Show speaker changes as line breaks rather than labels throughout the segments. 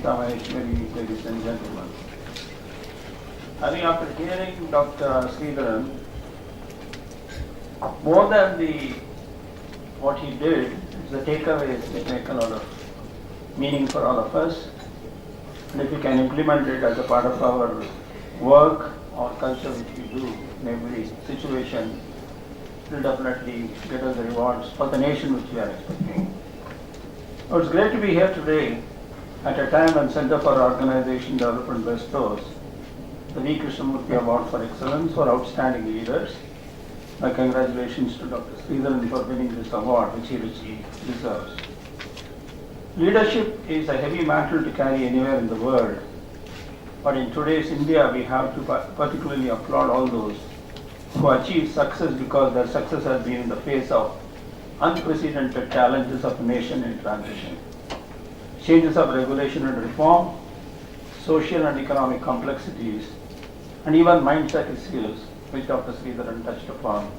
Sita Maheshwari, ladies and gentlemen. I think after hearing Dr. Sridharan, more than what he did, the takeaways that make a lot of meaning for all of us. And if we can implement it as a part of our work or culture which we do in every situation, it will definitely get us the rewards for the nation which we are expecting. So it's great to be here today at a time when Center for Organization Development bestows the V. Krishnamurthy Award for Excellence for Outstanding Leaders. My congratulations to Dr. Sridharan for winning this award, which he richly deserves. Leadership is a heavy mantle to carry anywhere in the world, but in today's India, we have to particularly applaud all those who achieve success because their success has been in the face of unprecedented challenges of a nation in transition. Changes of regulation and reform, social and economic complexities, and even mindset issues, which Dr. Sridharan touched upon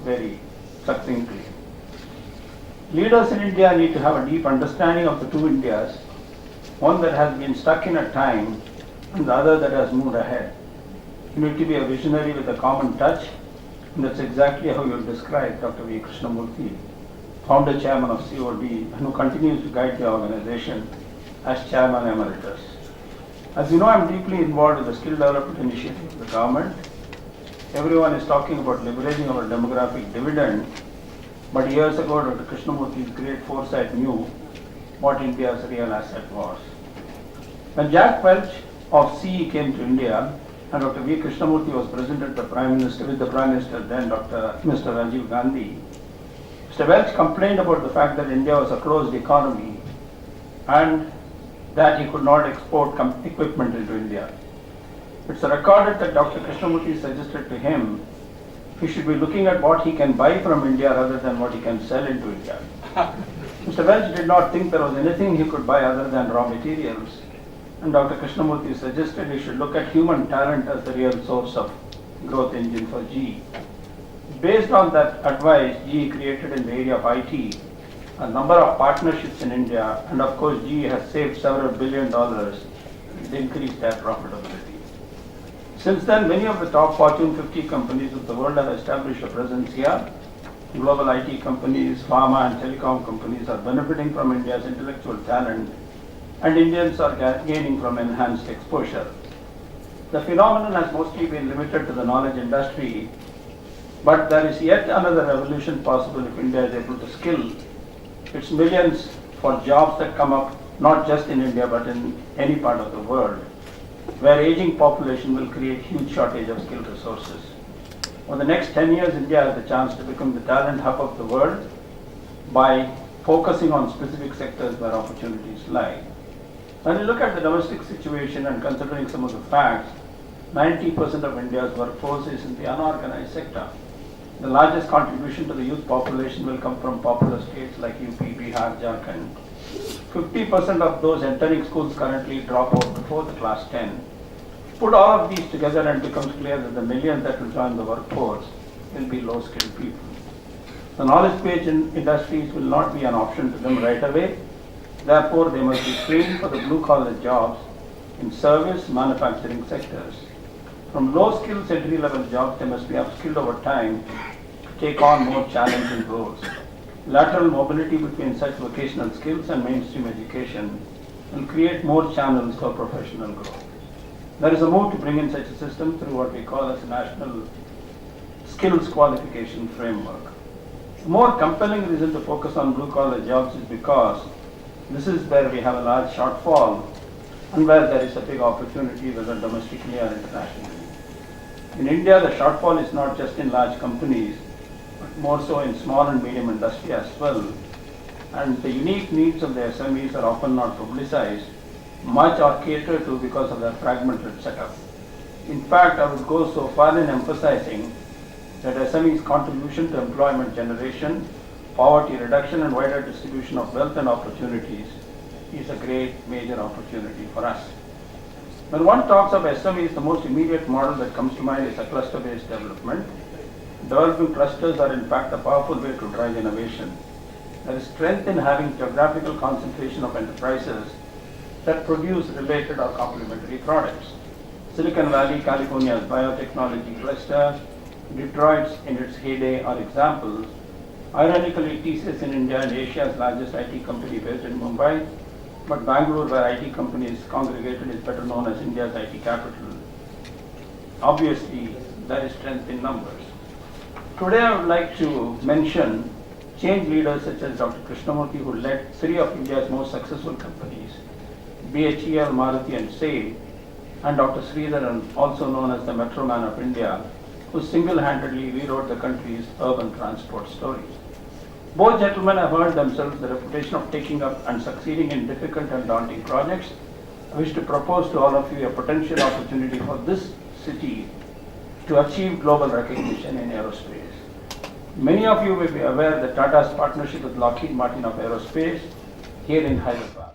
very succinctly. Leaders in India need to have a deep understanding of the two Indias, one that has been stuck in a time and the other that has moved ahead. You need to be a visionary with a common touch, and that's exactly how you describe Dr. V. Krishnamurthy, founder chairman of COD, and who continues to guide the organization as chairman emeritus. As you know, I'm deeply involved with the skill development initiative of the government. Everyone is talking about leveraging our demographic dividend, but years ago, Dr. Krishnamurthy's great foresight knew what India's real asset was. When Jack Welch of CE came to India, and Dr. V. Krishnamurthy was presented with the Prime Minister then, Mr. Rajiv Gandhi, Mr. Welch complained about the fact that India was a closed economy and that he could not export equipment into India. It's recorded that Dr. Krishnamurthy suggested to him he should be looking at what he can buy from India rather than what he can sell into India. Mr. Welch did not think there was anything he could buy other than raw materials, and Dr. Krishnamurthy suggested he should look at human talent as the real source of growth engine for GE. Based on that advice, GE created in the area of IT a number of partnerships in India, and of course GE has saved several $1 billion to increase their profitability. Since then, many of the top Fortune 50 companies of the world have established a presence here. Global IT companies, pharma and telecom companies are benefiting from India's intellectual talent, and Indians are gaining from enhanced exposure. The phenomenon has mostly been limited to the knowledge industry, but there is yet another revolution possible if India is able to skill its millions for jobs that come up not just in India but in any part of the world, where aging population will create huge shortage of skilled resources. For the next 10 years, India has the chance to become the talent hub of the world by focusing on specific sectors where opportunities lie. When you look at the domestic situation and considering some of the facts, 90% of India's workforce is in the unorganized sector. The largest contribution to the youth population will come from popular states like UP, Bihar, Jharkhand. 50% of those entering schools currently drop out before the class 10. Put all of these together and it becomes clear that the millions that will join the workforce will be low-skilled people. The knowledge-based industries will not be an option to them right away. Therefore, they must be trained for the blue-collar jobs in service, manufacturing sectors. From low-skilled entry-level jobs, they must be upskilled over time to take on more challenging roles. Lateral mobility between such vocational skills and mainstream education will create more channels for professional growth. There is a move to bring in such a system through what we call as a national skills qualification framework. The more compelling reason to focus on blue-collar jobs is because this is where we have a large shortfall and where there is a big opportunity, whether domestically or internationally. In India, the shortfall is not just in large companies, but more so in small and medium industry as well. And the unique needs of the SMEs are often not publicized much or catered to because of their fragmented setup. In fact, I would go so far in emphasizing that SME's contribution to employment generation, poverty reduction, and wider distribution of wealth and opportunities is a great major opportunity for us. When one talks of SMEs, the most immediate model that comes to mind is a cluster-based development. Developing clusters are in fact a powerful way to drive innovation. There is strength in having geographical concentration of enterprises that produce related or complementary products. Silicon Valley, California's biotechnology cluster, Detroit's in its heyday are examples. Ironically, TCS in India is Asia's largest IT company based in Mumbai, but Bangalore, where IT companies congregated, is better known as India's IT capital. Obviously, there is strength in numbers. Today, I would like to mention change leaders such as Dr. Krishnamurthy, who led three of India's most successful companies, BHEL, Maruti, and SAIL, and Dr. Sridharan, also known as the Metro Man of India, who single-handedly rewrote the country's urban transport stories. Both gentlemen have earned themselves the reputation of taking up and succeeding in difficult and daunting projects. I wish to propose to all of you a potential opportunity for this city to achieve global recognition in aerospace. Many of you may be aware that Tata's partnership with Lockheed Martin of Aerospace here in Hyderabad.